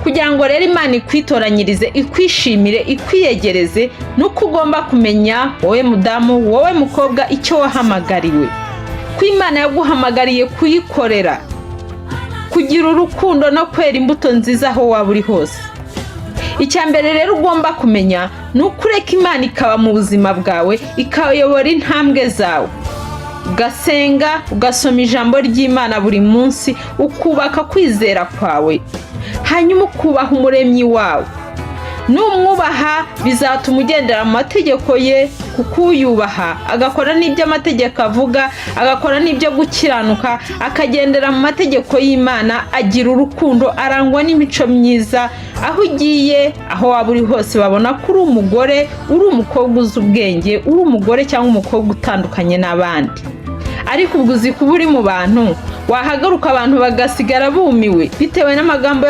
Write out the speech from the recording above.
kugira ngo rero Imana ikwitoranyirize, ikwishimire, ikwiyegereze, nuko ugomba kumenya wowe mudamu, wowe mukobwa, icyo wahamagariwe. Ko Imana yaguhamagariye kuyikorera, kugira urukundo no kwera imbuto nziza aho waba uri hose. Icyambere rero ugomba kumenya nukureka Imana ikaba mu buzima bwawe, ikayobora intambwe zawe. Ugasenga, ugasoma ijambo ry'Imana buri munsi, ukubaka kwizera kwawe, hanyuma ukubaha umuremyi wawe. Numwubaha bizatuma ugendera mu mategeko ye, kuko uyubaha agakora n'ibyo amategeko avuga, agakora n'ibyo gukiranuka, akagendera mu mategeko y'Imana, agira urukundo, arangwa n'imico myiza. Aho ugiye, aho waba uri hose, babona ko uri umugore, uri umukobwa uzi ubwenge, uri umugore cyangwa umukobwa utandukanye n'abandi. Ariko ubwo uzi kuba uri mu bantu, wahagaruka abantu bagasigara bumiwe bitewe n'amagambo